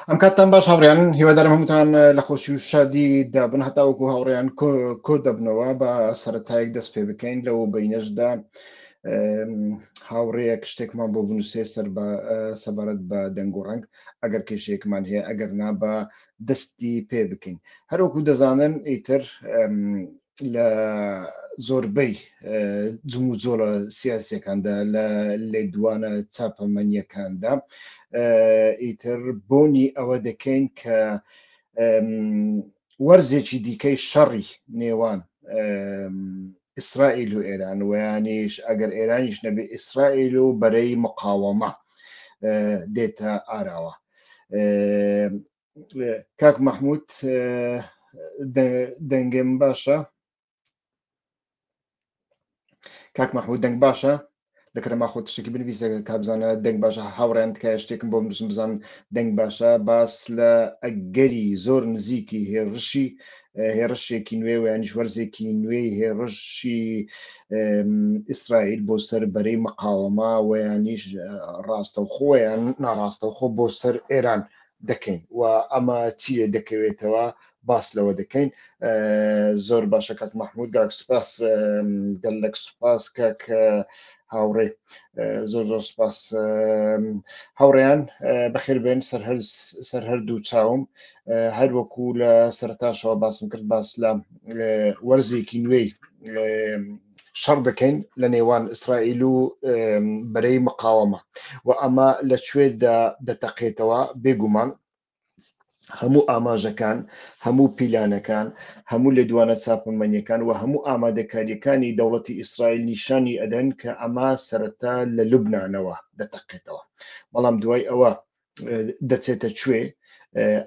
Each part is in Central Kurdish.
ئەم کاتتان باش هاوڕێیان هیوادارم هەمووتان لە خۆشی و شادی دابن هەتاوەکو هاوڕێیان کۆ دەبنەوە بە سەرەتایەک دەست پێ بکەین لەو بەینەشدا هاوڕێیەک شتێکمان بۆ بنووسێ سەبارەت بە دەنگ و ڕەنگ ئەگەر کێشەیەکمان هەیە ئەگەر نا بە دەستی پێ بکەین هەروەکو دەزانن ئیتر لە زۆربەی جمو جۆرە سیاسیەکاندا لە لێدوانە چاپەمەنیەکاندا ئیتر بۆنی ئەوە دەکەین کە وەرزێکی دیکەی شەڕی نێوان ئیسرائیل و ئێران ویانیش ئەگەر ئێرانیش نەبێ ئیسرائیل و بەرەی مقاوەمە دێتە ئاراوە. کاک مەحموود دەنگێم باشە؟ کاک مەحموود دەنگ باشە؟ لەکرەما خۆ تشتێکی بنویسە کابزانە دەنگ باشە هاوڕێن تکایە شتێکم بۆ بنووسم بزان دەنگ باشە باس لە ئەگەری زۆر نزیکی هێرشێکی نوێ و یانیش وەرزێکی نوێی هێرشی ئیسرائیل بۆ سەر بەرەی مقاوەمە و یانیش ڕاستەوخۆ یان ناڕاستەوخۆ بۆ سەر ئێران دەکەین و ئەمە چیە دەکەوێتەوە باس لەوە دەکەین. زۆر باشە کاک مەحموود گاک سوپاس گەلێک سوپاس کاک هاوڕێ زۆر زۆر سوپاس هاوڕێیان بەخێر بێن سەر هەردوو چاوم هەروەکو لە سەرتاشەوە باسم کرد باس لە وەرزێکی نوێی شەڕ دەکەین لە نێوان ئیسرائیل و بەرەی مقاوەمە و ئەمە لەکوێدا دەتەقێتەوە بێگومان هەموو ئاماژەکان هەموو پیلانەکان هەموو لێدوانە چاپەمەنیەکان و هەموو ئامادەکاریەکانی دەوڵەتی ئیسرائیل نیشانی ئەدەن کە ئەمە سەرەتا لە لوبنانەوە دەتەقێتەوە بەڵام دوای ئەوە دەچێتە کوێ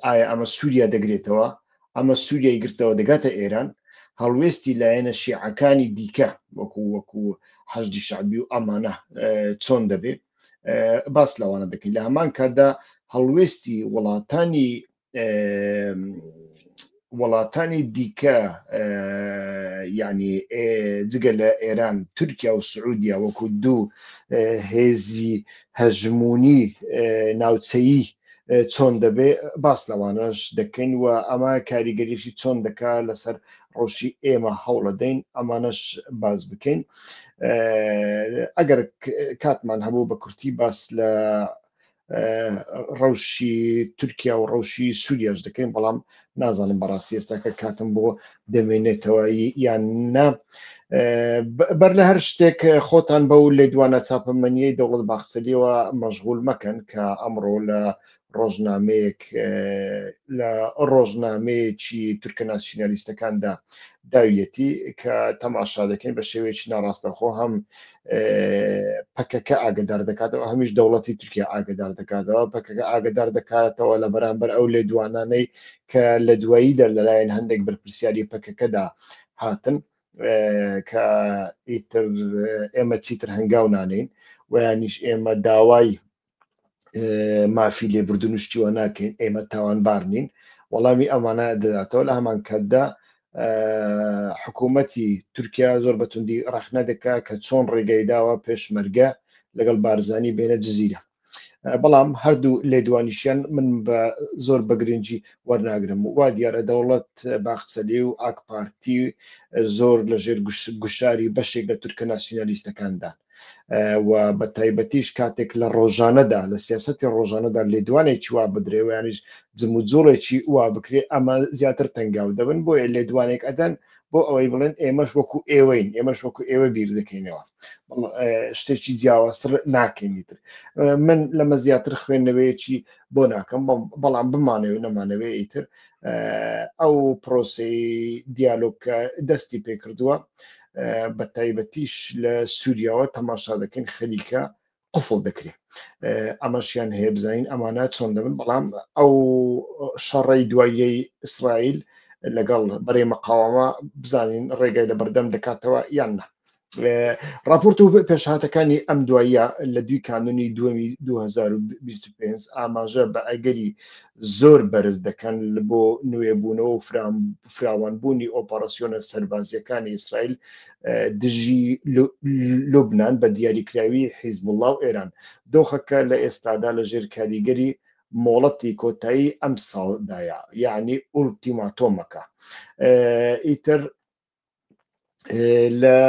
ئایا ئەمە سووریا دەگرێتەوە ئەمە سووریای گرتەوە دەگاتە ئێران هەڵوێستی لایەنە شیعەکانی دیکە وەکو حەشدی شەعبی و ئەمانە چۆن دەبێ باس لەوانە دەکەین لە هەمان کاتدا هەڵوێستی وڵاتانی دیکە یعنی جگە لە ئێران تورکیا و سعودیا وەکو دوو هێزی هەژمونی ناوچەیی چۆن دەبێ باس لەوانەش دەکەین و ئەمە کاریگەریشی چۆن دەکا لەسەر ڕۆژی ئێمە هەوڵەدەین ئەمانەش باز بکەین ئەگەر کاتمان هەبوو بە کورتی باس لە ڕەوشی تورکیا و ڕەوشی سووریاش دەکەین بەڵام نازانم بەڕاستی ئێستا کە کاتم بۆ دەمێنێتەوە یان نا بەر لە هەر شتێک خۆتان بە و لێدوانە چاپەمەنیەی دەوڵەت باخچەلیەوە مەشغول مەکەن کە ئەمڕۆ لە ڕۆژنامەیەکی تورکە ناسیۆنالیستەکاندا داویەتی کە تەماشا دەکەین بە شێوەیەکی ناڕاستەوخۆ هەم پەکەکە ئاگدار دەکاتەوە هەمیش دەوڵەتی تورکیا ئاگدار دەکاتەوە پەکەکە ئاگدار دەکاتەوە لە بەرامبەر ئەو لێدوانانەی کە لە دواییدا لەلایەن هەندێک بەرپرسیاری پەکەکەدا هاتن کە ئیتر ئێمە چیتر هەنگاو نانین ویانیش ئێمە داوای مافی لێبوردن و شتیوە ناکەین ئێمە تاوانبار نین وەڵامی ئەمانە دەداتەوە لە هەمان کاتدا حکوومەتی تورکیا زۆر بەتوندی ڕەخنە دەکا کە چۆن ڕێگەی داوە پێشمەرگە لەگەڵ بارزانی بێنە جزیرە بەڵام هەردوو لێدوانیشیان من بە زۆر بەگرنگی وەرناگرم وا دیارە دەوڵەت باخچەلی و ئاک پارتی زۆر لەژێر گوشاری بەشێک لە تورکە ناسیۆنالیستەکاندا و بە تایبەتیش کاتێک لە ڕۆژانەدا لە سیاسەتی ڕۆژانەدا لێدوانێکی وا بدرێویانیش جموجۆڵێکی وا بکرێ ئەمە زیاتر تەنگاو دەبن بۆیە لێدوانێک ئەدەن بۆ ئەوەی بڵێن ئێمەش وەکو ئێوەین ئێمەش وەکو ئێوە بیر دەکەینەوە شتێکی جیاوازتر ناکەینیتر من لەمە زیاتر خوێندنەوەیەکی بۆ ناکەم بەڵام بمانەوێ نەمانەوێ ئیتر ئەو پرۆسی دیالۆگکە دەستی پێکردووە بە تایبەتیش لە سووریاوە تەماشا دەکەین خەریکە قفڵ دەکرێت ئەمەشیان هەیە بزانین ئەمانە چۆن دەبن بەڵام ئەو شەڕەی دواییەی ئیسرائیل لەگەڵ بەرەی مقاوەمە بزانین ڕێگای لە بەردەم دەکاتەوە یان نا راپۆرت و پێشهاتەکانی ئەم دواییە لە دوی کانونی دووەمی 2025 ئاماژە بە ئەگەری زۆر بەرز دەکەن بۆ نوێبوونەوە و فراوانبوونی ئۆپەراسیۆنە سەربازیەکانی ئیسرائیل دژی لوبنان بە دیاریکراوی حیزب الله و ئێران دۆخەکە لە ئێستادا لە ژێر کاریگەری مۆڵەتی کۆتایی ئەم ساڵدایە، یعنی ئولتیماتۆمەکە. ئیتر لە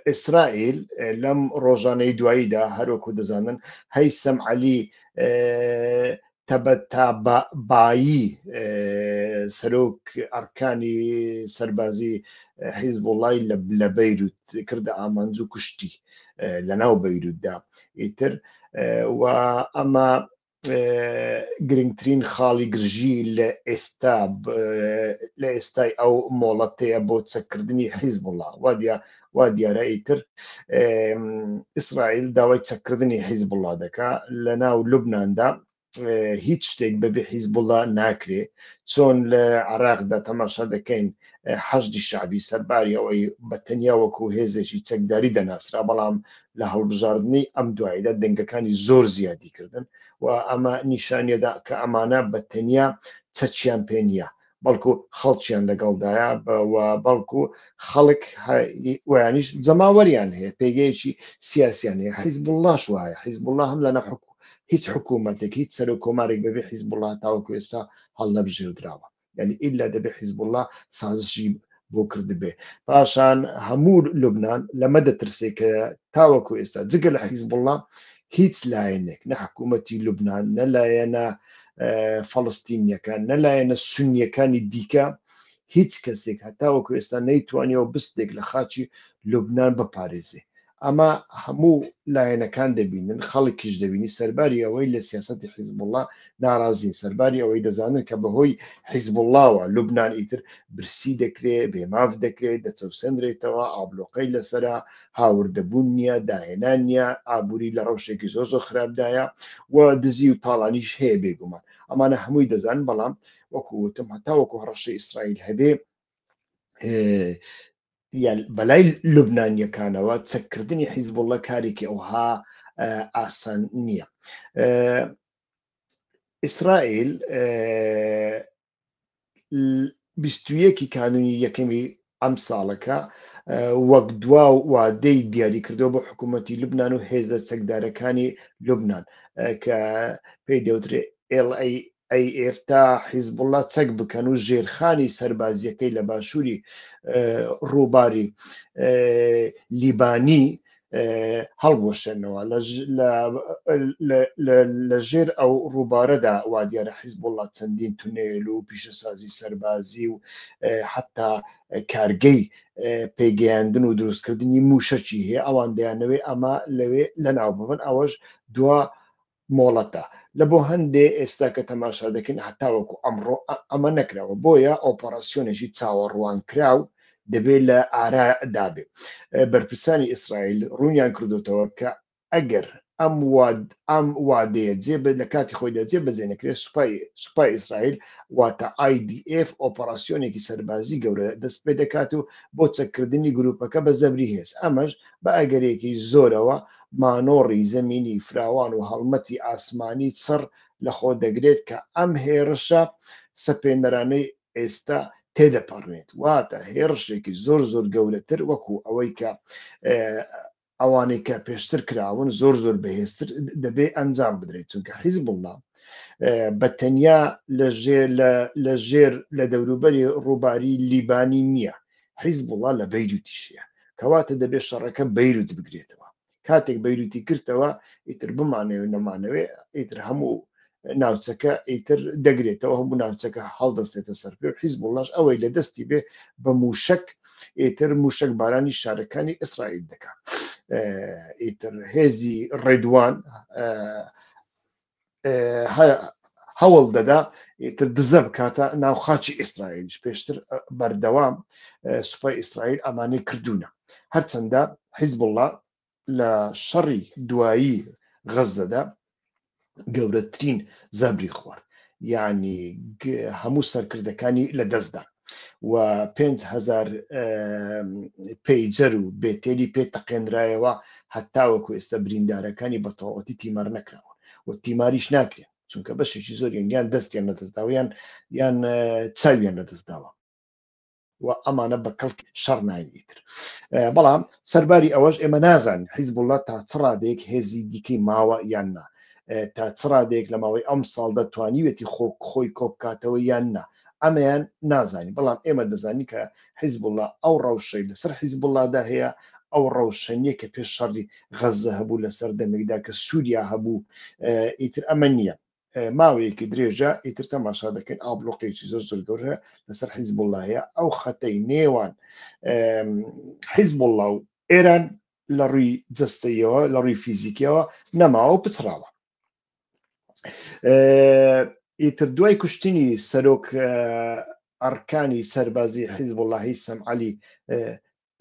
ئیسرائیل لەم ڕۆژانەی دواییدا هەروەکو دەزانن هەیسەم عەلی تەبەتابایی سەرۆک ئەرکانی سەربازی حیزبوڵڵای لە بەیروت کردە ئامانج و کوشتی لەناو بەیروتدا. ئیتر و ئەمە گرنگترین خاڵی گرژی لە ئێستای ئەو مۆڵەتەیە بۆ چەککردنی حیزبوڵڵا. وا دیارە ئیتر ئیسرائیل داوای چەککردنی حیزبوڵڵا دەکا لە ناو لوبناندا. هیچ شتێک بەبێ حیزبوڵڵا ناکرێ، چۆن لە عێراقدا تەماشا دەکەین حەشدی شعبی سەرباری ئەوەی بەتەنیا وەکو هێزێکی چەکداری دەناسرا، بەڵام لە هەڵبژاردننی ئەم دواییدا دەنگەکانی زۆر زیادی کردن و ئەمە نیشانیەدا کە ئەمانە بەتەنیا چەچیان پێ نییە، بەڵکو خەڵکیان لەگەڵدایە بەڵکو خەڵک ویانیش جەماوەریان هەیە، پێگەیەکی سیاسیان هەیە. حیزبوڵڵاش وایە، حیزبوڵڵا هەم لە نەف هیچ حکوومەتێک هیچ سەر و کۆمارێک بەبێ حیزبوڵڵا تاوەکو ئێستا هەڵ نەبژێردراوە، یعنی ئیلا دەبێ حیزبوڵڵا سازشی بۆ کردبێ. پاشان هەموو لوبنان لەمە دەترسێت کە تاوەکو ئێستا جگە لە حیزبوڵڵا هیچ لایەنێک، نە حکوومەتی لوبنان، نە لایەنە فەڵستینیەکان، نە لایەنە سونیەکانی دیکە، هیچ کەسێک هەتاوەکو ئێستا نەیتوانیەوە بستێک لە خاچی لوبنان بپارێزێ. ئەمە هەموو لایەنەکان دەبینن، خەڵکیش دەبینی سەرباری ئەوەی لە سیاسەتی حیزبوڵڵا ناڕازین، سەرباری ئەوەی دەزانن کە بەهۆی حیزبوڵڵاوە لوبنان ئیتر برسی دەکرێت، بێماف دەکرێت، دەچەوسێنرێتەوە، ئابلۆقەی لەسەرا، هاوردەبوون نییە، داهێنان نییە، ئابووری لە ڕەوشێکی زۆر خراپدایە و دزی و تاڵانیش هەیە بێگومان. ئەمانە هەمووی دەزانن، بەڵام وەکووتم هەتاوەکو هەڕەشەی ئیسرائیل هەبێ بەلای لوبنانیەکانەوە چەککردنی حیزبوڵڵا کارێکی ئەوها ئاسان نییە. ئیسرائیل 21 کانونی یەکەمی ئەم ساڵەکە وەک دوا وادەی دیاری کردەوە بۆ حکوومەتی لوبنان و هێزە چەکدارەکانی لوبنان کە پێی دەوترێت LAAF تا حیزبوڵڵا چەک بکەن و ژێرخانی سەربازیەکەی لە باشووری ڕووباری لیبانی هەڵبوەشێنەوە. لە ژێر ئەو ڕووبارەدا وا دیارە حیزبوڵڵا چەندین تونێل و پیشەسازی سەربازی و حتا کارگەی پێگەیاندن و دروستکردنی موشەکی هەیە، ئەوان دەیانەوێ ئەمە لەوێ لەناو ببن. ئەوەش دوا مۆڵەتە لە بۆ هەندێ ئێستا کە تەماشا دەکەن هەتاوەکو ئەمڕۆ ئەمە نەکراوە، بۆیە ئۆپەراسیۆنێکی چاوەڕوان کراو دەبێت لە ئارا دابێ. بەرپرسانی ئیسرائیل ڕوونیان کردوتەوە کە ئەگەر ئەم وادەیە لە کاتی خۆیدا جێبەجێ نەکرێت، سوپای ئیسرائیل واتە IDF ئۆپەراسیۆنێکی سەربازی گەورە دەست پێ دەکات و بۆ چەککردنی گروپەکە بە زەبری هێز. ئەمەش بە ئەگەرێکی زۆرەوە مانۆڕی زەمینی فراوان و هەڵمەتی ئاسمانی چڕ لەخۆ دەگرێت کە ئەم هێرشە سەپێنەرانەی ئێستا تێدەپەڕێت، واتە هێرشێکی زۆر گەورەتر وەکو ئەوەی کە ئەوانەی کە پێشتر کراون زۆر بەهێزتر دەبێ ئەنجام بدرێت، چونکە حیزبوڵڵا بەتەنیا لە ژێر لە دەوروبەری ڕووباری لیبانی نییە، حیزبوڵڵا لە بەیروتیشیە، کەواتە دەبێت شەڕەکە بەیروت بگرێتەوە. کاتێک بەیروتی کردەوە ئیتر بمانەوێ نەمانەوێ ئیتر هەموو ناوچەکە ئیتر دەگرێتەوە، هەموو ناوچەکە هەڵدەستێتە سەر پێ و حیزبوڵڵاش ئەوەی لە دەستی بێ بە موشک ئیتر موشک بارانی شارەکانی ئیسرائیل دەکات. ئیتر هێزی ڕێدوان هەوڵ دەدا ئیتر دزە بکاتە ناو خاچی ئیسرائیلش. پێشتر بەردەوام سوپای ئیسرائیل ئەمانەی کردوونە، هەرچەندە حیزبوڵڵا لە شەڕی دوایی غەزەدا گەورەترین زەبری خوارد، یعنی هەموو سەرکردەکانی لە دەستدا و 5,000 پەیجەر و بێتێلی پێ تەقێنرایەوە، هەتاوەکو ئێستا بریندارەکانی بەتەواوەتی تیمار نەکراون و تیماریش ناکرێن، چونکە بەشێکی زۆریان یان دەستیان لەدەستداوە یان چاویان لەدەستداوە و ئەمانە بە کەڵک شەڕ ناویتر. بەڵام سەرباری ئەوەش ئێمە نازانین حیزبوڵڵا تا چ ڕادەیەک هێزی دیکەی ماوە یان نا. تا چڕادێک لە ماوەی ئەم ساڵ دەتوانیوێتی خۆی کۆبکاتەوە یان نا ئەمەیان نازانی بەڵام ئێمە دەزانی کە حیزب الله ئەو ڕەوشەی لەسەر حیزب اللهدا هەیە ئەو ڕەوشەنیە کە پێش شەڕی غەزە هەبوو لەسەر دەمێکدا کە سووریا هەبوو ئیتر ئەمە نییە ماوەیەکی درێژە ئیتر تەماشا دەکەین ئابلۆقێکی زۆر گەورە لەسەر حیزب الله هەیە ئەو خەتەی نێوان حیزب الله و ئێران لە ڕووی جەستەیەوە لە ڕووی فیزیکیەوە نەماوە و پچراوە ئیتر دوای کوشتنی سەرۆک ئەرکانی سەربازی حیزب الله هیثم عەلی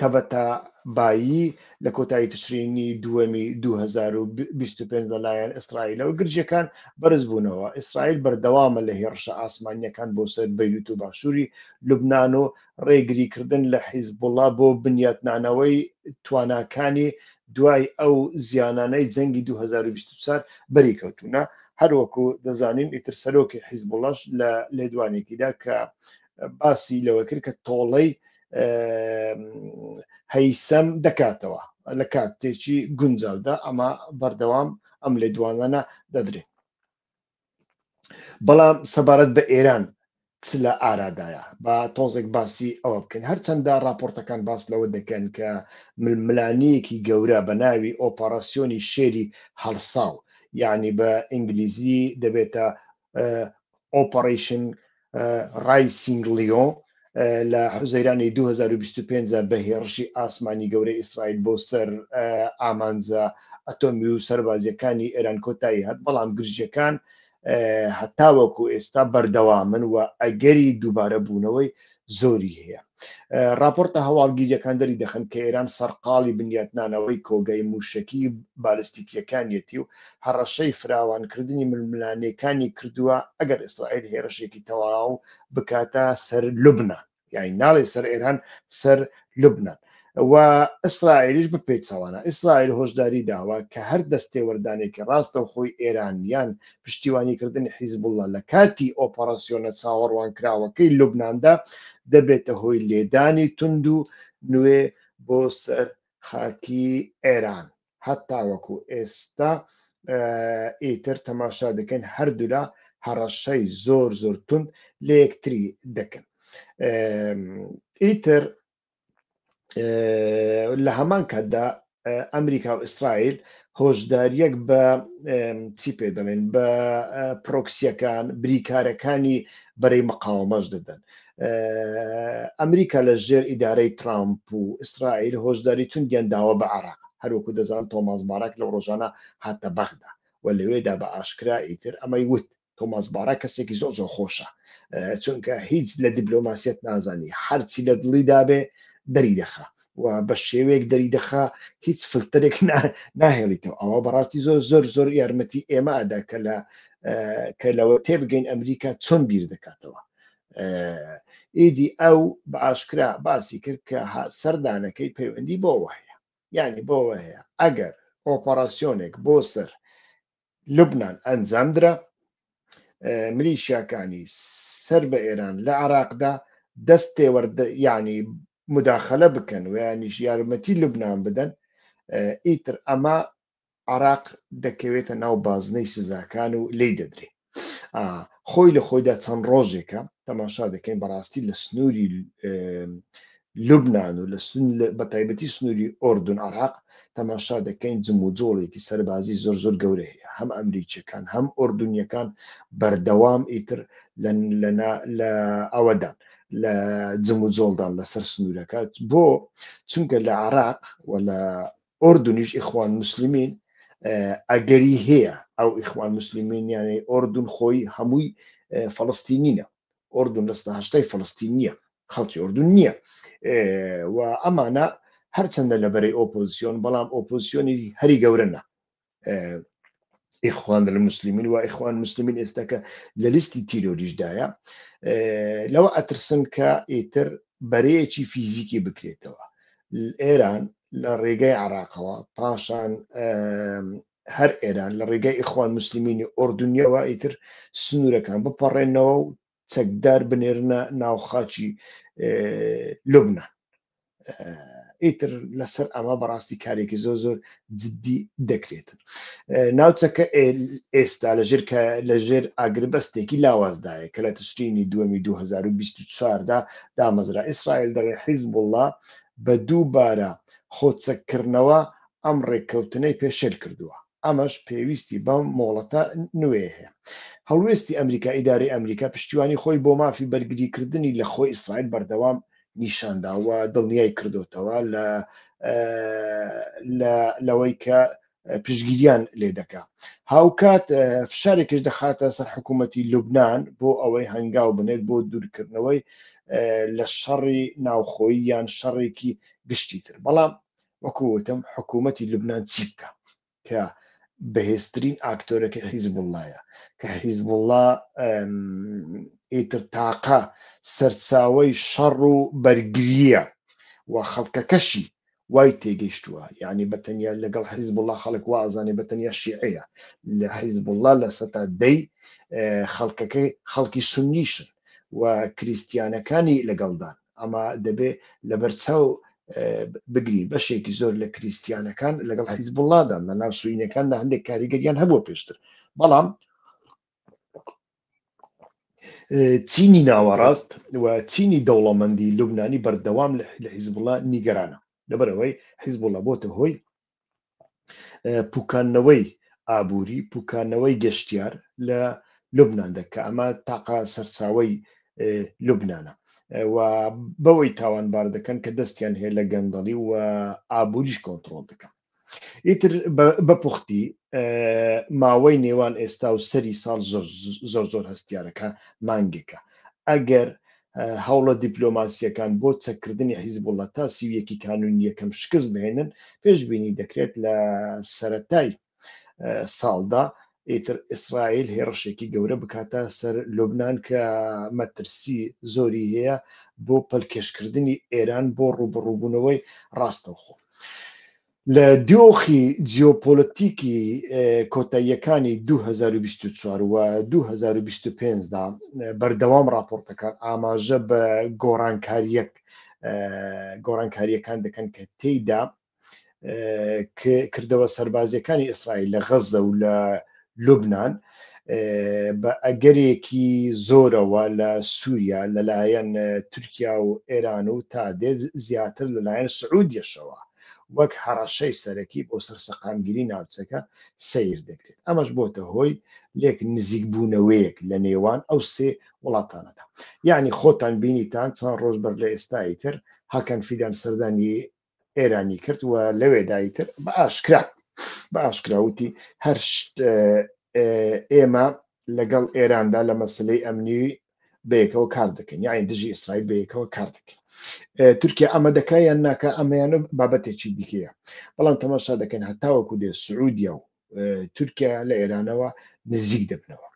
تەبەتابایی لە کۆتایی تشرینی دووەمی 2025 لەلایەن ئیسرائیلەوە گرجەکان بەرز بوونەوە ئیسرائیل بەردەوامە لە هێرشە ئاسمانیەکان بۆ سەر بەیروت و باشووری لوبناان و ڕێگریکردن لە حیزب الله بۆ بنیاتنانەوەی تواناکانی دوای ئەو زیانانەی جەنگی 2024 بەریکەوتونە هەروەکو دەزانین ئیتر سەرۆکی حیزب الله لە لێدوانێکیدا کە باسی لەوە کرد کە تۆڵەی هەیسەم دەکاتەوە لە کاتێکی گونجاودا ئەمە بەردەوام ئەم لێدوانانە دەدرێت بەڵام سەبارەت بە ئێران چ لە ئارادایە با تۆزێک باسی ئەوە بکەین هەرچەندە راپۆرتەکان باس لەوە دەکەن کە ململانەیەکی گەورە بە ناوی ئۆپەراسیۆنی شێری هەڵساو یعنی بە ئینگلیزی دەبێتە ئۆپەرەیشن ڕایسینگ لیۆن لە حوزەیرانی 2025 بە هێرشی ئاسمانی گەورەی ئیسرائیل بۆ سەر ئامانجە ئەتۆمی و سەربازیەکانی ئێران کۆتایی هات بەڵام گرژەکان هەتاوەکو ئێستا بەردەوامن و ئەگەری دووبارە بوونەوەی زۆری هەیە راپۆرتە هەواڵگیریەکان دەری دەخەن کە ئێران سەرقاڵی بنیاتنانەوەی کۆگای موشکی بالستیکیەکانیەتی و هەڕەشەی فراوانکردنی ململانەکانی کردووە ئەگەر ئیسرائیل هێرشێکی تەواو بکاتە سەر لوبنان یعنی ناڵێ سەر ئێران سەر لوبنان و ئیسرائیلیش بپێچەوانە ئیسرائیل هۆشداری داوە کە هەر دەستێوەردانێکی ڕاستە و خۆی ئێرانیان پشتیوانیکردنی حیزب الله لە کاتی ئۆپەراسیۆنە چاوەڕوان کراوەکەی لوبناندا دەبێتە هۆی لێدانی تند و نوێ بۆ سەر خاکی ئێران هەتاوەکو ئێستا ئیتر تەماشا دەکەن هەردوولا هەڕەشەی زۆر تند لە یەکتری دەکەن ئیتر لە هەمان کاتدا ئەمریکا و ئیسرائیل هۆشداریەک بە چی پێ دەڵێن بە پرۆکسیەکان بریکارەکانی بەرەی مقاومەش دەدەن ئەمریکا لە ژێر ئیدارەی ترامپ و ئیسرائیل هۆشداری توندیان داوە بە عێراق هەروەکو دەزان تۆماس بارەک لەو ڕۆژانە هاتە بەغدا و لەوێدا بە ئاشکرا ئیتر ئەمەی وت تۆماس بارەک کەسێکی زۆر خۆشە چونکە هیچ لە دیبلۆماسیەت نازانی هەرچی لە دڵی دابێ دەری دەخا و بە شێوەیەک دەری دەخا هیچ فلترێک ناهێڵیتەوە ئەوە بەڕاستی زۆر یارمەتی ئێمە ئەدا کە لەوە تێبگەین ئەمریکا چۆن بیر دەکاتەوە ئیدی ئەو بە ئاشکرا باسی کرد کە سەردانەکەی پەیوەندی بۆەوە هەیە یعنی بۆەوە هەیە ئەگەر ئۆپەراسیۆنێک بۆ سەر لوبنان ئەنجامدرا ملیشیاکانی سەر بە ئێران لە عێراقدا دەستێوەردە یعنی مداخلە بکەن و یانیش یارمەتی لوبنان بدەن ئیتر ئەمە عێراق دەکەوێتە ناو بازنەی سزاکان و لی دەدرێت خۆی لە خۆیدا چەند ڕۆژێکە تەماشا دەکەین بەڕاستی لە سنووری لوبنان و بە تایبەتی سنووری ئۆردون عێراق تەماشا دەکەین جم و جۆڵێکی سەربازی زۆر گەورە هەیە هەم ئەمریکیەکان هەم ئۆردونیەکان بەردەوام ئیتر لە ئەوەدان لە جم و جۆڵدان لەسەر سنوورەکە بۆ چونکە لە عێراق و لە ئۆردونیش ئیخوان موسلیمین ئەگەری هەیە ئەو ئیخوان موسلیمین یانەی ئۆردون خۆی هەمووی فەڵەستینینە ئۆردون دەستە هەشتای فەڵەستین نییە خەڵکی ئۆردون نییە و ئەمانە هەرچەندە لەبەرەی ئۆپۆزیسیۆن بەڵام ئۆپۆزیسیۆنی هەری گەورەنە ئیخوان الموسلیمین و ئیخوان موسلیمین ئێستاکە لە لیستی تیرۆریشدایە لەوە ئەترسن کە ئیتر بەرەیەکی فیزیکی بکرێتەوە ئێران لە ڕێگەی عێراقەوە پاشان هەر ئێران لە ڕێگەی ئیخوان موسلیمینی ئۆردونیەوە ئیتر سنوورەکان بپەڕێنەوە و چەکدار بنێرنە ناوخاچی لوبنان ئیتر لەسەر ئەمە بەڕاستی کارێکی زۆر جددی دەکرێتن. ناوچەکە ئێستا لەژێر ئاگربەستێکی لاوازدایە کە لە تشرینی دووەمی 2024دا دامەزرا. ئیسرائیل دەڵێ حیزب الله بە دووبارە خۆچەکردنەوە ئەم ڕێککەوتنەی پێشێل کردووە. ئەمەش پێویستی بەم مۆڵەتە نوێ هەیە. هەڵوێستی ئەمریکا ئیدارەی ئەمریکا پشتیوانی خۆی بۆ مافی بەرگریکردنی لە خۆی ئیسرائیل بەردەوام نیشانداوە دڵنیای کردوتەوە لەوەی کە پشگیریان لێ دەکا. هاوکات فشارێکش دەخاتە سەر حکوومەتی لوبناان بۆ ئەوەی هەنگاو بنێت بۆ دوورکردنەوەی لە شەڕی ناوخۆیی یان شەڕێکی گشتی تر. بەڵام وەکووتم حکوومەتی لوبناان چی بکە کە بەهێزترین ئاکتۆرەکە حیزب اللهە کە حیزب الله ئیتر تاقە سەرچاوەی شەڕ و بەرگریە و خەڵکەکەشی وای تێگەیشتووە. یعنی بەتەنیا لەگەڵ حیزب الله خەڵک وازانێ بەتەنیا شیعەیە لە حیزب الله لە سەتا دەی خەڵکەکەی خەڵکی سونیشن و کریسیانەکانی لەگەڵدان. ئەمە دەبێ لە بەرچاو بگرین بەشێکی زۆر لە کریسیانەکان لەگەڵ حیزب اللهدان لە ناو سوینەکان لە هەندێک کاریگەریان هەبووە پێشتر. بەڵام چینی ناوەڕاست و چینی دەوڵەمەندی لوبنانی بەردەوام لە حیزب الله نیگەرانە لەبەرەوەی حیزب الله بۆتە هۆی پوکانەوەی ئابووری پوکانەوەی گەشتیار لە لوبنان دەکە. ئەمە تاقا سەرچاوەی لوبنانە و بەوەی تاوانبار دەکەن کە دەستیان هەیە لە گەندەڵی و ئابووریش کۆنتڕۆڵ دەکەن. ئیتر بەپوختی ماوەی نێوان ئێستا و سەری ساڵ زۆر هەستیارەکە مانگێکە. ئەگەر هەوڵە دیپلۆماسیەکان بۆ چەکردنی حیزب الله تا سیویەکی کانونی یەکەم شکست بهێنن پێشبینی دەکرێت لە سەرەتای ساڵدا ئیتر ئیسرائیل هێرشێکی گەورە بکاتە سەر لوبنان کە مەترسی زۆری هەیە بۆ پەلکێشکردنی ئێران بۆ ڕوبڕووبوونەوەی ڕاستەوخۆ. لە دۆخی جیۆپۆلتیکی کۆتاییەکانی 2024 و 2025دا بەردەوام راپۆرتەکان ئاماژە بە گۆڕانکاریەکان دەکەن کە تێیدا کردەوە سەربازیەکانی ئیسرائیل لە غەزە و لە لوبنان بە ئەگەرێکی زۆرەوە لە سووریا لەلایەن تورکیا و ئێران و تا دێت زیاتر لەلایەن سعودیەشەوە وەک هەڕەشەی سەرەکی بۆ سەرسەقامگیری ناوچەکە سیر دەکرێت. ئەمەش بۆتە هۆی لێک نزیک بوونەوەیەک لە نێوان ئەو سێ وڵاتانەدا. یعنی خۆتان بینیتان چەند ڕۆژ بەر لە ئێستایی تر هاکەن فیدان سەردانی ئێرانی کرد و لەوێدایی تر بە ئاشکراوتی هەر ئێمە لەگەڵ ئێراندا لە مەسلەی ئەمنی بەیەکەوە کار دەکەن یاین دژی ئیسرائیل بەیەکەوە کار دەکەن. تورکیا ئەمە دەکای یان ناکە ئەمەیانە بابەتێکی دیکەیە. بەڵام تەماشا دەکەن هەتاوەکو دێ سعودیا و تورکیا لە ئێرانەوە نزیک دەبنەوە.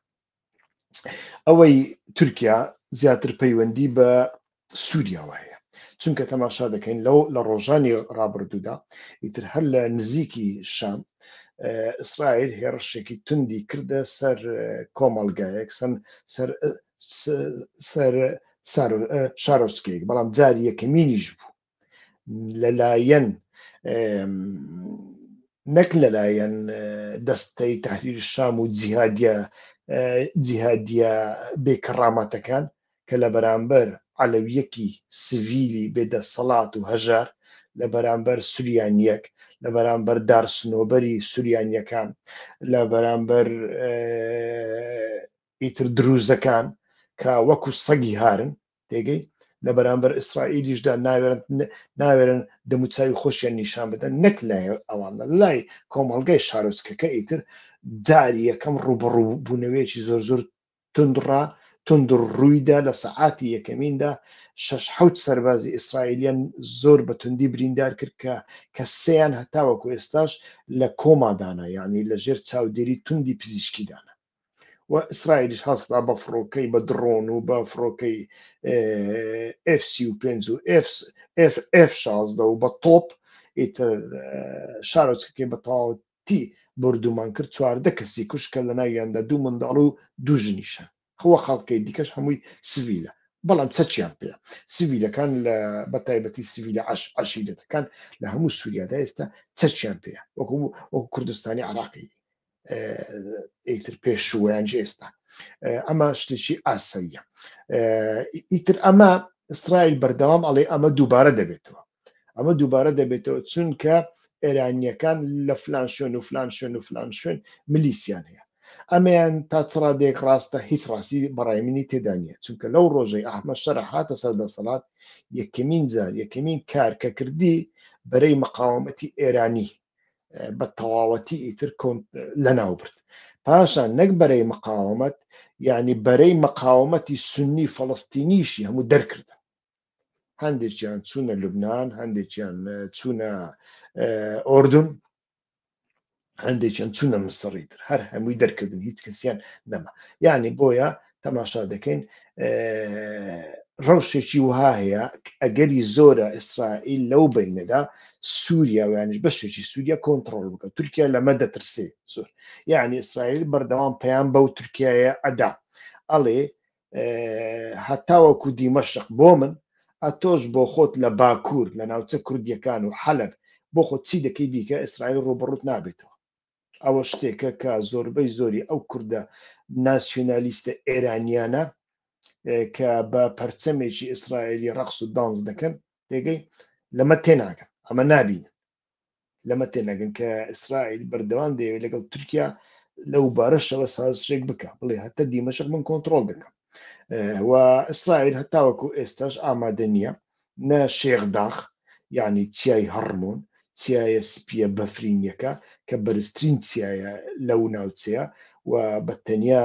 ئەوەی تورکیا زیاتر پەیوەندی بە سووریاوە هەیە چونکە تەماشا دەکەین لە ڕۆژانی ڕابردوودا ئیتر هەر لە نزیکی شام ئیسرائیل هێرشێکی توندی کردە سەر کۆمەڵگایەک سەر شارۆچکەیەک بەڵام جاری یەکەمینیش بوو لەلایەن نەک لەلایەن دەستەی تەحریر شام و جیهادیە بێکەڕامەتەکان کە لە بەرامبەر عەلەویەکی سڤیلی بێدەسەڵات و هەژار لە بەرامبەر سوریانیەک لە بەرامبەر دارسنۆبەری سوریانیەکان لە بەرامبەر ئیتر دروزەکان کە وەکو سەگی هارن تێگەی لە بەرامبەر ئیسرائیلیشدا ناوێرن دەموچاوی خۆشیان نیشان بدەن نەک لای ئەوانە لای کۆمەڵگەی شارۆچکەکە ئیتر جاری یەکەم ڕوبڕووبوونەوەیەکی زۆر تند ڕوویدا لە سەعاتی یەکەمیندا 6-7 سەربازی ئیسرائیلیان زۆر بە توندی بریندار کرد کە سێیان هەتاوەکو ئێستاش لە کۆمادانە یعنی لە ژێر چاودێری توندی پزیشکیدانە و ئیسرائیلیش هەستا بە فڕۆکەی بە درۆن و بە فڕۆکەی F-35 و F-16 و بە تۆپ ئیتر شارۆچکەکەی بە تەواوەتی بردومان کرد 14 کەسی کوشکە لە ناویاندا 2 منداڵ و 2 ژنیشە خۆ خەڵکەی دیکەش هەمووی سڤیلە بەڵام چەچیان پێ سیڤیلەکان لە بەتایبەتی سیڤیلە عەشیرەتەکان لە هەموو سووریادا ئێستا چەچیان پێە وەکو کوردستانی عراقی ئیتر پێشوەیان ئێستا ئەمە شتێکی ئاساییە ئیتر ئەمە ئیسرائیل بەردەوام ئەڵێ ئەمە دووبارە دەبێتەوە ئەمە دووبارە دەبێتەوە چونکە ئێرانیەکان لە فلان شوێن و فلان شوێن و فلان شوێن ملیسیان هەیە ئەمەیان تا چڕادێک ڕاستە هیچ ڕاستی بەڕایمنی تێدا نیە چونکە لەو ڕۆژەی ئەحمەد شەرع هاتە سەردەسەڵات یەکەمین جار یەکەمین کار کە کردی بەرەی مەقاومەتی ئێرانی بە تەواوەتی ئیتر لەناو برد پاشان نەک بەرەی مەقاومەت یعنی بەرەی مەقاومەتی سنی فەڵەستینیشی هەموو دەرکردن هەندێکیان چوونە لوبنان هەندێکیان چوونە ئۆردن هەندێکیان چوونە مسڕی تر هەر هەمووی دەرکردن هیچ کەسیان نەما یعنی بۆیە تەماشا دەکەین ڕەوشێکی وها هەیە ئەگەری زۆرە ئیسرائیل لەو بینەدا سووریا و یانیش بەشێکی سووریا کۆنتڕۆڵ بکە تورکیا لەمە دەترسێ زۆر یعنی ئیسرائیل بەردەوام پەیام بەو تورکیایە ئەدا ئەڵێ هەتاوەکو دیمەشق بۆ من ئەتۆش بۆ خۆت لە باکوور لە ناوچە کوردیەکان و حەلب بۆ خۆت چی دەکەی بیکە ئیسرائیل ڕوبەڕوت نابێتەوە ئەوە شتێکە کە زۆربەی زۆری ئەو کوردە ناسیۆنالیستە ئێرانیانە کە بە پەرچەمێکی ئیسرائیلی ڕەقس و دانس دەکەن تێگەی لەمە تێناگەن ئەمە نابینن لەمە تێنەگەن کە ئیسرائیل بەردەوام دەیەوێت لەگەڵ تورکیا لەو بارەشەوە سازشێک بکە بڵێ هەتە دیمەشق من کۆنتڕۆڵ دەکەم و ئیسرائیل هەتاوەکو ئێستاش ئامادە نییە نە شێخداخ یعنی چیای هەڕمۆن چیایە سپیە بەفرینیەکە کە بەرزترین چیایە لەو ناوچەیە و بە تەنیا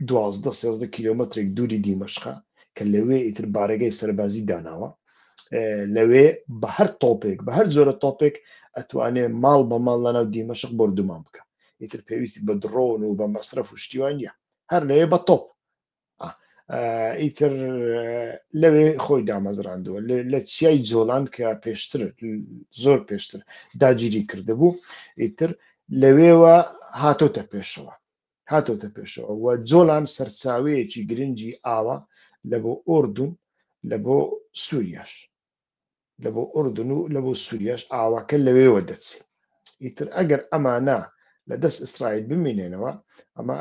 12-13 کیلۆمەترێک دووری دیمەشقە کە لەوێ ئیتر بارەگەی سەربازی داناوە لەوێ بە هەر تۆپێک بە هەر جۆرە تۆپێک ئەتوانێت ماڵ بە ماڵ لەناو دیمەشق بردومان بکە ئیتر پێویستی بە درۆن و بە مەسرەف و شتیوان نیە هەر لەوێ بە تۆپ ئیتر لەوێ خۆی دامەزراندووە لە چیای جۆڵان کە پێشتر زۆر پێشتر داگیری کردهبوو ئیتر لەوێوە هاتۆتە پێشەوە و جۆڵان سەرچاوەیەکی گرنگی ئاوە لە بۆ ئۆردن لە بۆ سووریاش لە بۆ ئۆردن و لە بۆ سووریاش ئاواکە لەوێوە دەچێت ئیتر ئەگەر ئەمانە لە دەست ئیسرائیل بمێنێنەوە ئەمە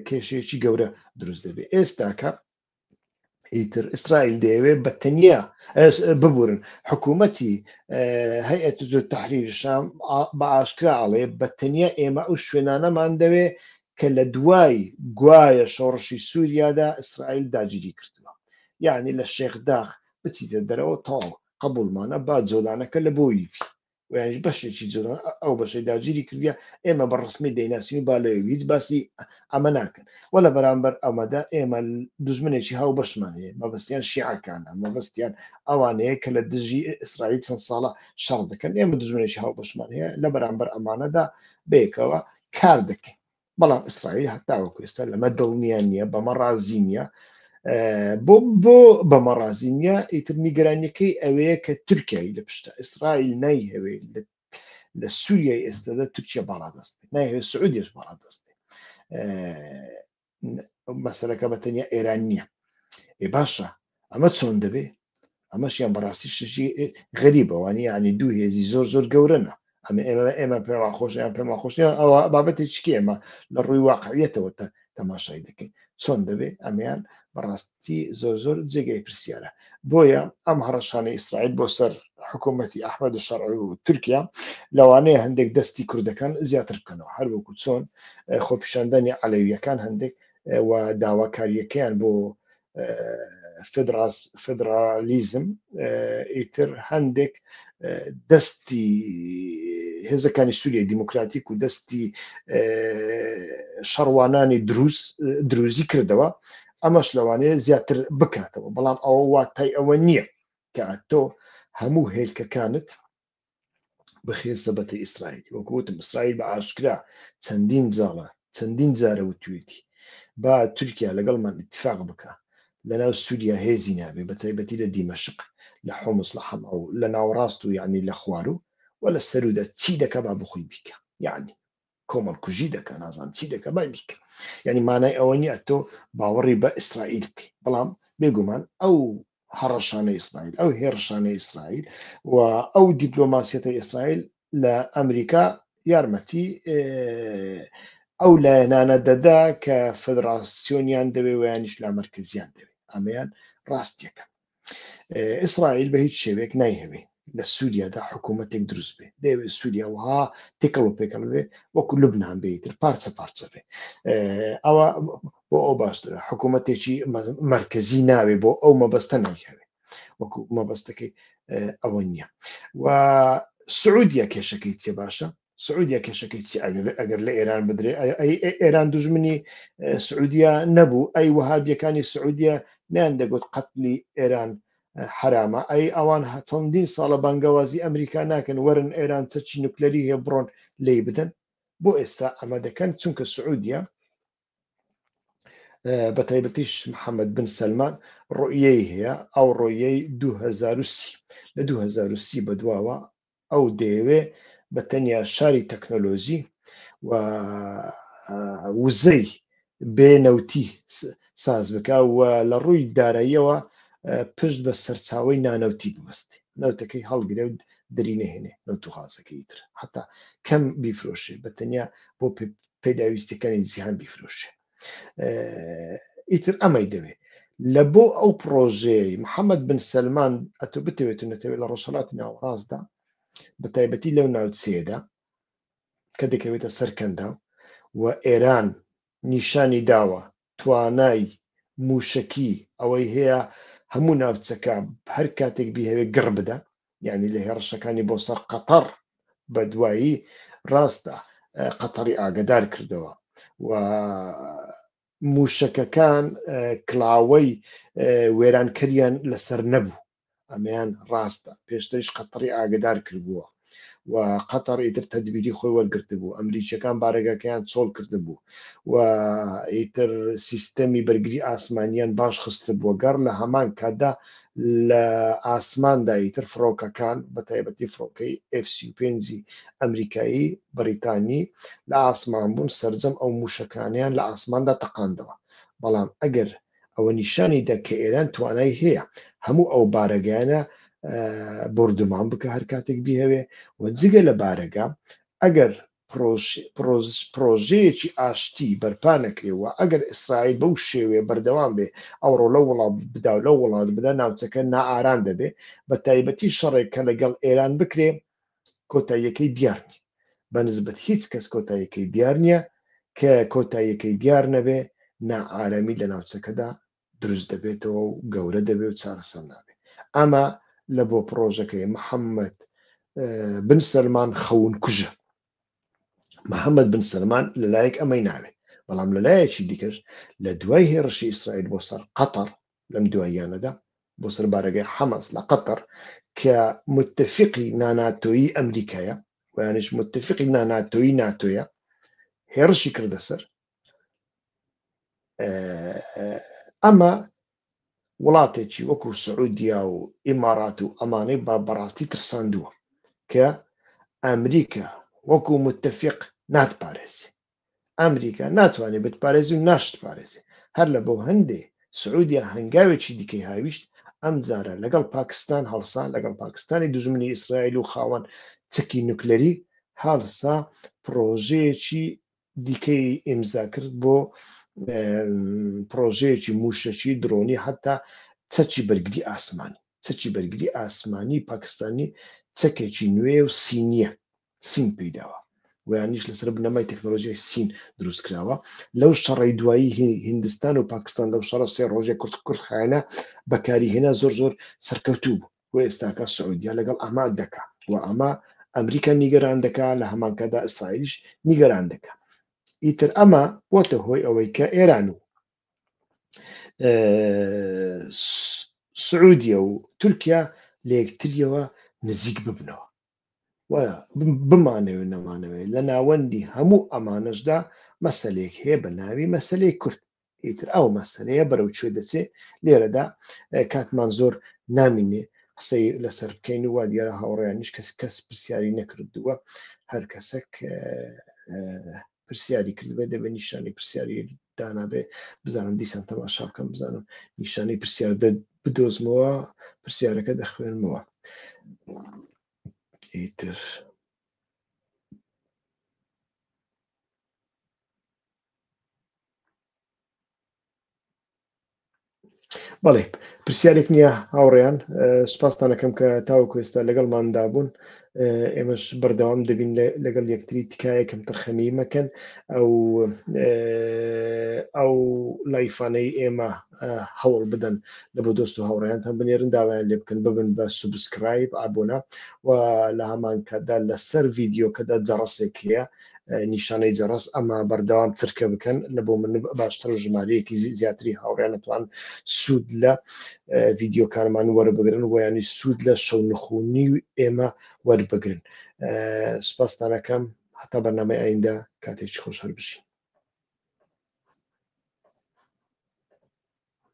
کێشەیەکی گەورە دروست دەبێت ئێستاکە ئیتر ئیسرائیل دەیەوێت بە تەنیا ببورن حکوومەتی هەیئەت تەحریر شام بە ئاشکرا ئەڵێ بە تەنیا ئێمە ئەو شوێنانەمان دەوێ کە لە دوای گوایە شۆڕشی سووریادا ئیسرائیل داگیری کردووە یعنی لە شێخداخ بچیتە دەرەوە تەواو قبولمانە با جۆلانەکە لە بۆی ویانش بەشێکی جۆلان ئەو بەشەی داگیری کردیە ئێمە بە ڕسمی دەیناسیین و با لەوێ هیچ باسی ئەمە ناکەن وە لە بەرامبەر ئەمەدا ئێمە دژمنێکی هاو بەشمان هەیە مەبەستیان شیعەکانە مەبەستیان ئەوانەیە کە لە دژی ئیسرائیل چەند ساڵە شەڕ دەکەن ئێمە دژمنێکی هاو بەشمان هەیە لە بەرامبەر ئەمانەدا بەیەکەوە کار دەکەین بەڵام ئیسرائیل هەتاوەکو ئێستا لەمە دڵنیان نییە بەمە ڕازی نییە بۆ بەمە ڕازی نییە ئیتر نیگەرانیەکەی ئەوەیە کە تورکیای لە پشتە ئیسرائیل نایهەوێت لە سووریای ئێستادا تورکیا باڵادەست بێت نایهەوێت سعودیش باڵادەست بێت مەسەلەکە بە تەنیا ئێران نییە باشە ئەمە چۆن دەبێت ئەمەشیان بەڕاستی شتێکی غەریبەوانی ینی دوو هێزی زۆر زۆر گەورەنە ئێمە پێمان خۆشیان پێمان خۆشیان ئەوە بابەتێکی ئێمە لە ڕووی واقعیەتەوە تەماشای دەکەین چۆن دەبێت ئەمیان بەڕاستی زۆر زۆر جێگەی پرسیارە بۆیە ئەم هەڕەشانەی ئیسرائیل بۆ سەر حکوومەتی ئەحمەد شەرعی و تورکیا لەوانەیە هەندێک دەستی کوردەکان زیاتر بکەنەوە هەر وەکو چۆن خۆپیشاندانی عەلەویەکان هەندێک و داواکاریەکەیان بۆ فدرالیزم ئیتر هەندێک دەستی هێزەکانی سووریای دیموکراتیک و دەستی شەڕوانانی دروزی کردەوە ئەمەش لەوانەیە زیاتر بکاتەوە بەڵام ئەوە واتای ئەوە نییە کە تۆ هەموو هێلکەکانت بخێر سەبەتە ئیسرائیل وەکوتم ئیسرائیل بە ئاشکرا چەندین جارە وتوێتی با تورکیا لەگەڵمان اتفاق بکە لەناو سووریا هێزی نابێ بە تایبەتی لە دیمەشق لە حۆمس لە حەما و لە ناوەڕاست و یعنی لە خوارو و لە سەرودا چی دەکە با بخۆی بیکە یعنی کۆمەڵکوژی دەکە نازان چی دەکە بای بیکە یعنی مانای ئەوە نیە تۆ باوەڕی بە ئیسرائیل بکەی بەڵام بێگومان ئەو هەڕەشانە ئیسرائیل ئەو هێرشانە ئیسرائیل و ئەو دیپلۆماسیەتە ئیسرائیل لە ئەمریکا یارمەتی ئەو لایەنانە دەدا کە فدراسیۆنیان دەوێ ویانیش لا مرکزیان دەوێت ئەمەیان ڕاستیەکە ئیسرائیل بە هیچ شێوێک نایهەوێ لە سووریادا حکوومەتێک دروست بێ دەوێت سووریا وها تێکەڵ و پێکەڵ بێ وەکو لوبنان بێتتر پارچە پارچە بێ ئەوە بۆ ئەو باشترە حکوومەتێکی مرکزی ناوێ بۆ ئەو مەبەستە نایهەوێ وەکو مەبەستەکەی ئەوە نییە و سعودیا کێشەکەی چێ باشە سعودیا کێشەکەی چی ئەگەر لە ئێران بدرێ ئێران دوژمنی سعودیا نەبوو ئەی وهابیەکانی سعودیا نیان دەگوت قەتلی ئێران حرامە ئەی ئەوان چەندین ساڵە بانگەوازی ئەمریکا ناکەن وەرن ئێران چەچی نوکلەری هەیە بڕۆن لێی بدەن بۆ ئێستا ئەمە دەکەن چونکە سعودیا بە تایبەتیش محەممەد بن سەلمان ڕۆیەی هەیە ئەو ڕۆیەی 2030 لە 2030 بەدواوە ئەو دەیەوێ بە تەنیا شاری تەکنۆلۆژی و وزەی بێنەوتی ساز بکە و لە ڕووی داراییەوە پشت بە سەرچاوی نانەوتی بوەستی نەوتەکەی هەڵگرێ و دەرینەهێنێ نەوتوغازەکەی تر حتا کەم بیفرۆشێ بە تەنیا بۆ پێداویستەکانی جیهان بیفرۆشێ ئیتر ئەمەی دەوێت لە بۆ ئەو پرۆژەیە محەممەد بن سەلمان ئەتۆ بتەوێت و نەتەوێت لە ڕۆژهەڵاتی ناوەڕاستدا بە تایبەتی لەو ناوچەیەدا کە دەکەوێتە سەرکەندا و ئێران نیشانی داوە توانای موشکی ئەوەی هەیە هەموو ناوچەکە هەر کاتێک بیهەوێ گڕ بدە یعنی لە هێرشەکانی بۆ سەر قەتەر بە دوایی ڕاستە قەتەری ئاگدار کردەوە و موشەکەکان کلااوەی وێرانکەریان لەسەر نەبوو ئەمەیان ڕاستە پێشتریش قەتەری ئاگدار کردبووە و قەتەر ئیتر تەدبیری خۆی وەرگرتە بوو ئەمریکیەکان بارەگەکەیان چۆڵ کرده بوو و ئیتر سیستەمی بەرگری ئاسمانیان باش خستە بووە گەڕ لە هەمان کاتدا لە ئاسماندا ئیتر فڕۆکەکان بە تایبەتی فڕۆکەی F-35 ئەمریکایی بەریتانی لە ئاسمان بوون سەرجەم ئەو موشەکانیان لە ئاسماندا تەقاندەوە بەڵام ئەگەر ئەوە نیشانیدا کە ئێران توانای هەیە هەموو ئەو بارەگەیانە بردومان بکە هەر کاتێک بیهەوێ و جگە لە بارەگە ئەگەر پرۆژەیەکی ئاشتی بەرپا نەکرێەوە ئەگەر ئیسرائیل بەو شێوێ بەردەوام بێ ئەوڕۆ لە وڵات بدا و لە وڵات بدە ناوچەکە نائاران دەبێ بە تایبەتی شەڕێک کە لەگەڵ ئێران بکرێ کۆتاییەکەی دیار نیە بەنسبەت هیچ کەس کۆتاییەکەی دیار نییە کە کۆتاییەکەی دیار نەبێ نائارەمی لە ناوچەکەدا دروست دەبێتەوە و گەورە دەبێت و چارەسەر نابێت ئەمە لە بۆ پرۆژەکەی محەممەد بن سەلمان خەون کوژە محەممەد بن سەلمان لەلایەک ئەمەی ناوێت بەڵام لەلایەکی دیکەش لە دوای هێرشی ئیسرائیل بۆ سەر قەتەر لەم دواییانەدا بۆ سەر بارەگەی حەماس لە قەتەر کە متفقی ناناتۆیی ئەمریکایە ویانش متفقی ناناتۆیی ناتۆیە هێرشی کردە سەر ئەمە وڵاتێکی وەکو سعودیا و ئیمارات و ئەمانەی بەڕاستی ترساندووە کە ئەمریکا وەکو متفق ناتپارێزی ئەمریکا ناتوانێت بتپارێزی و ناشت پارێزی هەر لە بۆ هەندێ سعودیا هەنگاوێکی دیکەی هاویشت ئەم جارە لەگەڵ پاکستان هەڵسا لەگەڵ پاکستانی دژمنی ئیسرائیل و خاوەن چەکی نوکلەری هەڵسا پرۆژەیەکی دیکەی ئیمزا کرد بۆ پرۆژەیەکی موشەکی درۆنی حتا چەکی بەرگری ئاسمانی پاکستانی چەکێکی نوێ و سینیە سین پێداوە ویانیش لەسەر بنەمای تەکنۆلۆژیای سین دروست کراوە لەو شەڕی دوایی هیندستان و پاکستان لەو شەڕە سێ ڕۆژێک کورتخایەنە بەکاری هێنا زۆر سەرکەوتوو بوو و ئێستاکە سعودیا لەگەڵ ئەما دەکا و ئەما ئەمریکا نیگەران دەکا لە هەمانکەدا ئیسرائیلیش نیگەران دەکا ئیتر ئەمە بۆتە هۆی ئەوەی کە ئێران و سعودیا و تورکیا لە یەکتریەوە نزیک ببنەوە و بمانەوێت نەمانەوێت لە ناوەندی هەموو ئەمانەشدا مەسەلێک هەیە بە ناوی مەسەلەی کورد ئیتر ئەو مەسەلەیە بەرەو کوێ دەچێت لێرەدا کاتمان زۆر نامینێ قسەی لەسەر بکەین و وا دیارە هاوڕێیانیش کەس پرسیاری نەکردووە هەر کەسێک پرسیاری کردبێ دەبێت نیشانی پرسیاری دانابێ بزانم دیسان تەماشا بکەم بزانم نیشانی پرسیار بدۆزمەوە پرسیارەکە دەخوێنمەوە ئیتر بەڵێ پرسیارێک نییە هاوڕێیان سوپاستان دەکەم کە تاوەکو ئێستا لەگەڵماندا بوون ئێمەش بەردەوام دەبین لەگەڵ یەکتری تکایەکەم تەرخەمی مەکەن ئەو لایفانەی ئێمە هەوڵ بدەن لە بۆ دۆست و هاوڕێیانتان بنێرن داوایان لێ بکەن ببن بە سوبسکرایب ئابۆنە و لە هەمان کاتدا لەسەر ڤیدیۆکەدا جەڕسێک هەیە نیشانەی جەڕس ئەمە بەردەوام چرکە بکەن لە بۆ من باشتر و ژمارەیەکی زیاتری هاوڕێیان دەتوان سوود لە ڤیدیۆکارمان وەربگرن و ینی سوود لە شەو نخوونی ئێمە وەربگرن سوپاستانەکەم هەتا بەرنامەی ئایندا کاتێکی خۆش هەر بژین